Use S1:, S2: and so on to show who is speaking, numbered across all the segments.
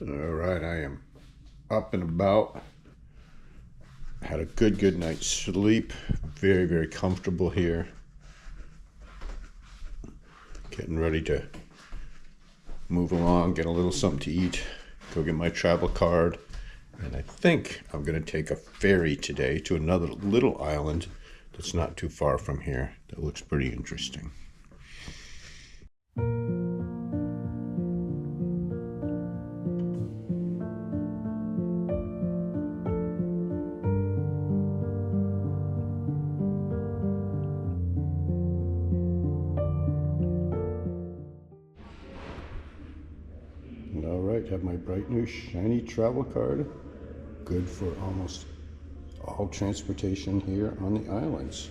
S1: All right, I am up and about. Had a good night's sleep. Very comfortable here. Getting ready to move along, get a little something to eat, go get my travel card, and I think I'm going to take a ferry today to another little island that's not too far from here. That looks pretty interesting. All right, have my bright new shiny travel card. Good for almost all transportation here on the islands.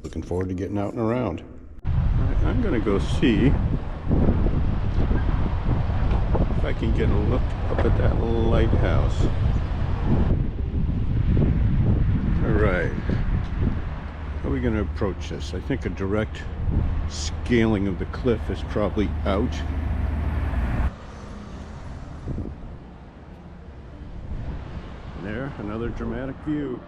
S1: Looking forward to getting out and around. All right, I'm gonna go see if I can get a look up at that lighthouse. All right, how are we gonna approach this? I think a direct scaling of the cliff is probably out. There, another dramatic view.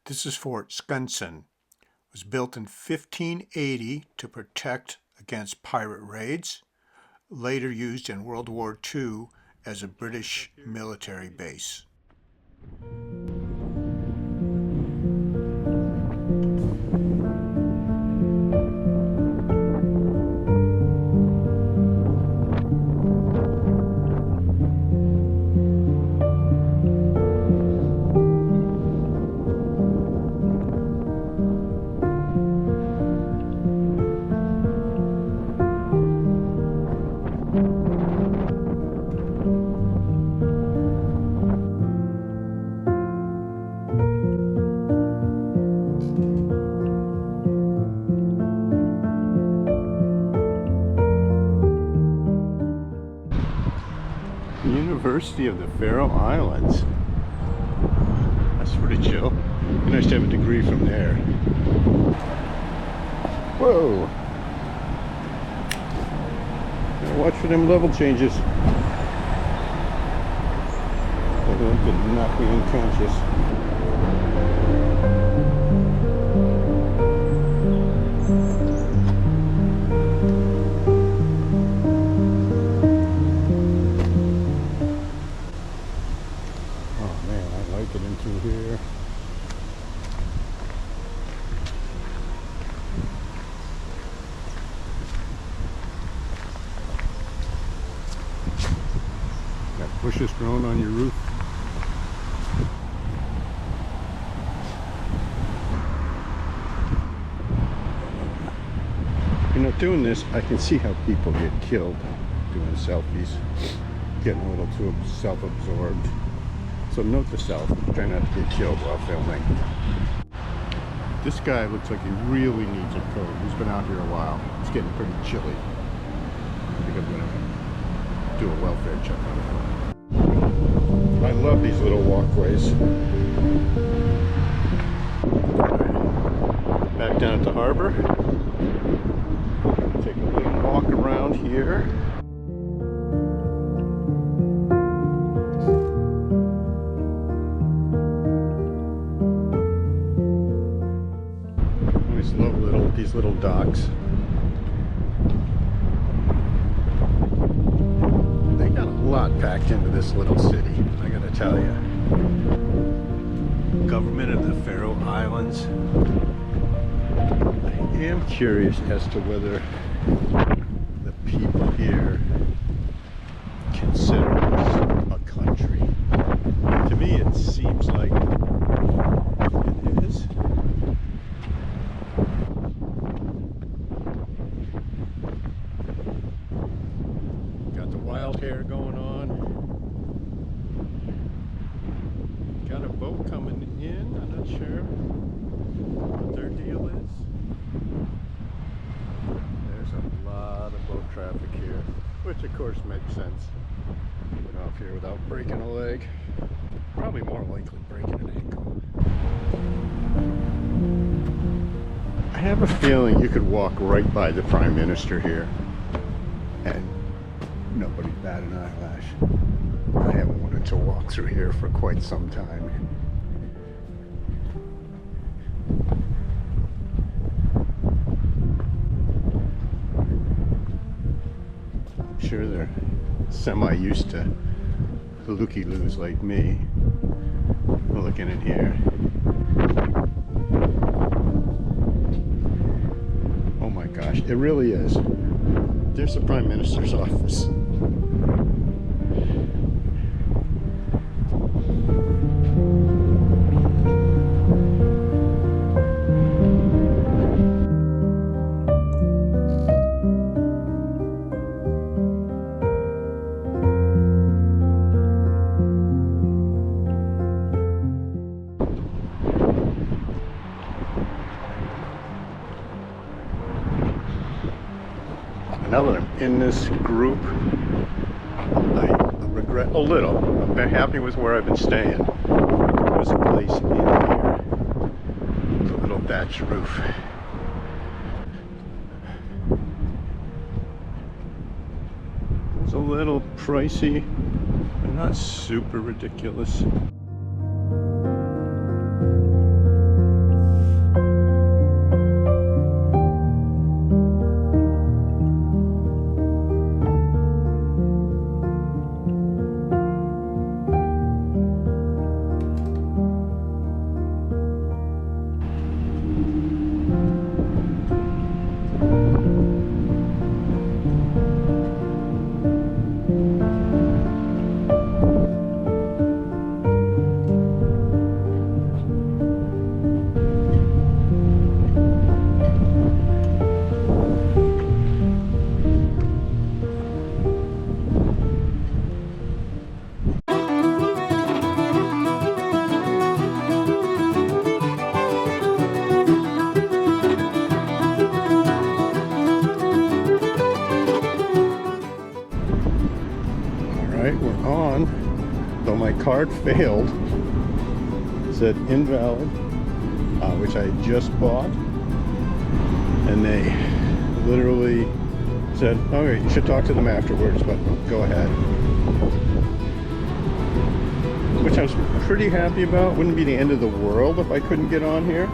S1: This is Fort Skansin. It was built in 1580 to protect against pirate raids, later used in World War II as a British military base. University of the Faroe Islands. That's pretty chill. Be nice to have a degree from there. Whoa! Gotta watch for them level changes. That could knock me unconscious. Getting through here. Got bushes growing on your roof. You know, doing this, I can see how people get killed doing selfies, getting a little too self-absorbed. So note to self, try not to get killed while filming. This guy looks like he really needs a coat. He's been out here a while. It's getting pretty chilly. I think I'm gonna do a welfare check on him. I love these little walkways. Back down at the harbor. Take a little walk around here. These little docks. They got a lot packed into this little city, I gotta tell you. Government of the Faroe Islands. I am curious as to whether the people here consider this a country. To me, it seems like it is. Wild hair going on. Got a boat coming in. I'm not sure what their deal is. There's a lot of boat traffic here. which of course makes sense. Get off here without breaking a leg. Probably more likely breaking an ankle. I have a feeling you could walk right by the Prime Minister here and nobody'd bat an eyelash. I haven't wanted to walk through here for quite some time. I'm sure they're semi-used to looky-loos like me. Looking in here. Oh my gosh, it really is. There's the Prime Minister's office. Now that I'm in this group, I regret a little. I'm very happy with where I've been staying. There's a place in here with a little thatch roof. It's a little pricey, but not super ridiculous. We're on, though my card failed. It said invalid, which I had just bought, and they literally said, okay, you should talk to them afterwards, but go ahead. Which I was pretty happy about. Wouldn't be the end of the world if I couldn't get on here.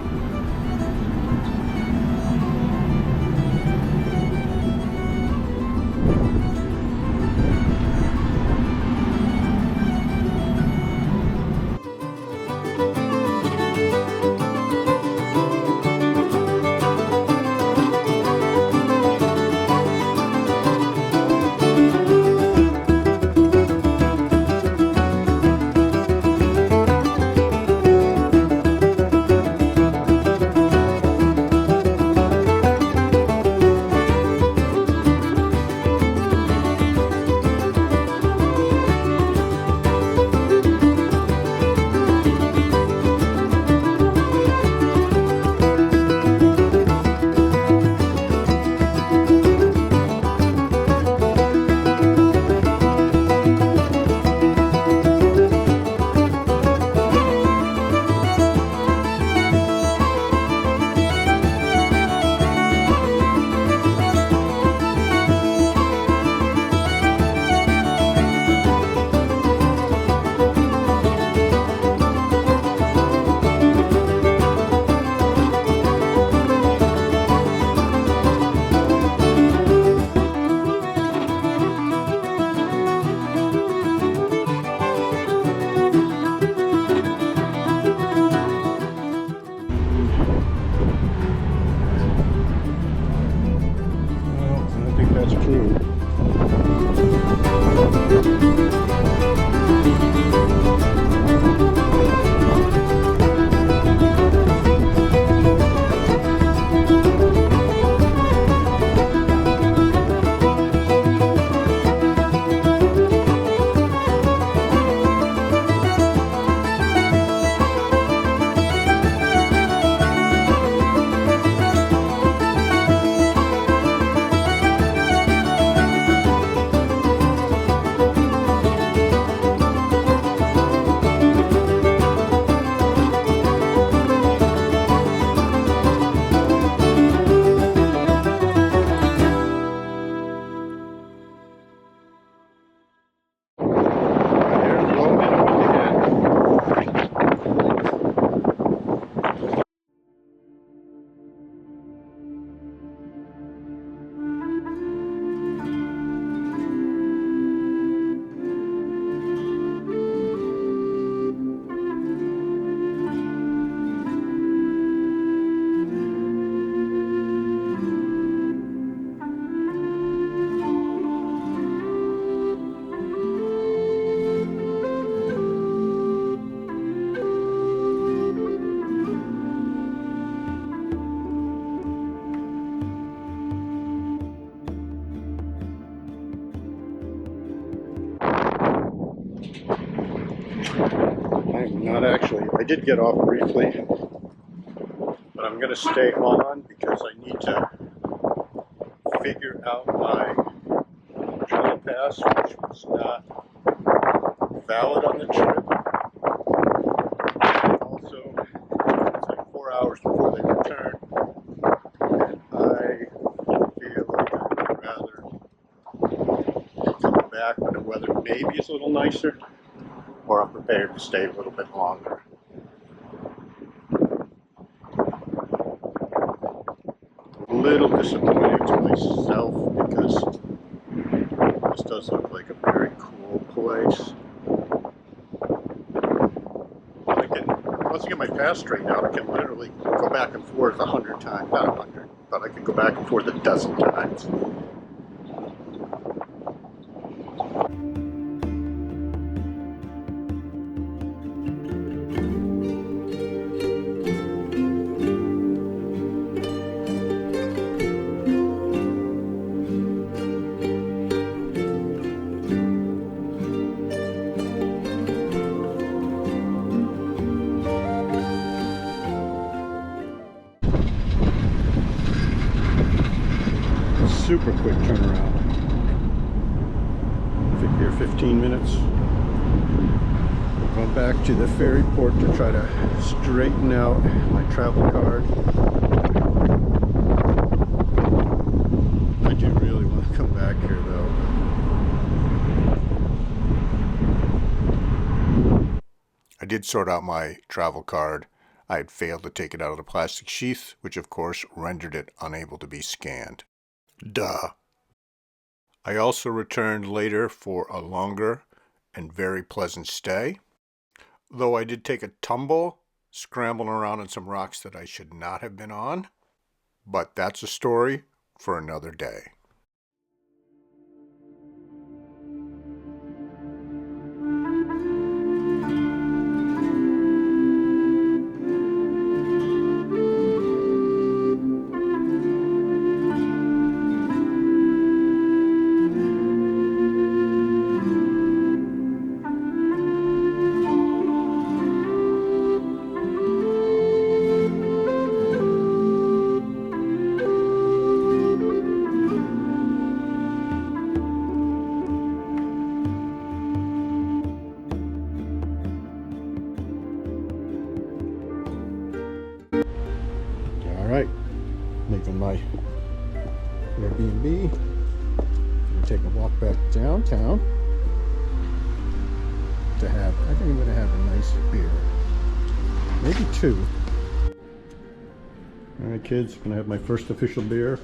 S1: I did get off briefly, but I'm going to stay on because I need to figure out my travel pass, which was not valid on the trip. Also, it's like 4 hours before they return, and I feel like I'd rather come back when the weather maybe is a little nicer, or I'm prepared to stay a little bit longer. A little disappointed to myself because this does look like a very cool place. Once I get my pass straightened out, I can literally go back and forth 100 times. Not 100, but I can go back and forth a dozen times. Super quick turnaround. Here 15 minutes. We'll go back to the ferry port to try to straighten out my travel card. I do really want to come back here though. I did sort out my travel card. I had failed to take it out of the plastic sheath, which of course rendered it unable to be scanned. Duh. I also returned later for a longer and very pleasant stay, though I did take a tumble, scrambling around on some rocks that I should not have been on, but that's a story for another day. Alright, making my Airbnb. Gonna take a walk back downtown to have, I think I'm going to have a nice beer. Maybe two. Alright kids, gonna have my first official beer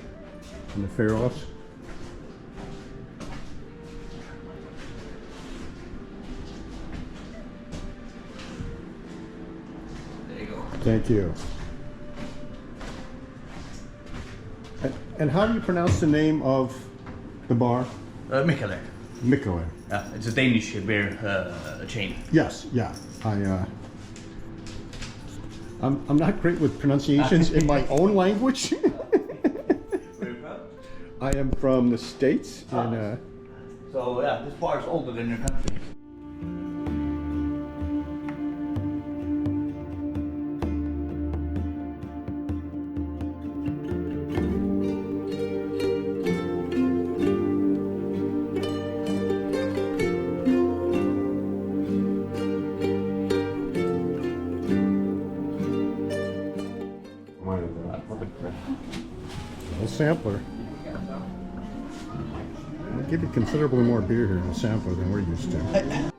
S1: in the Faroes.
S2: There you go.
S1: Thank you. And how do you pronounce the name of the bar?
S2: Mikkeller.
S1: Mikkeller.
S2: Yeah, it's a Danish beer chain.
S1: Yes, yeah. I'm not great with pronunciations in my own language.
S2: Where are you from?
S1: I am from the States. And,
S2: So yeah, this bar is older than your country.
S1: a sampler. I'll give you considerably more beer here in a sampler than we're used to.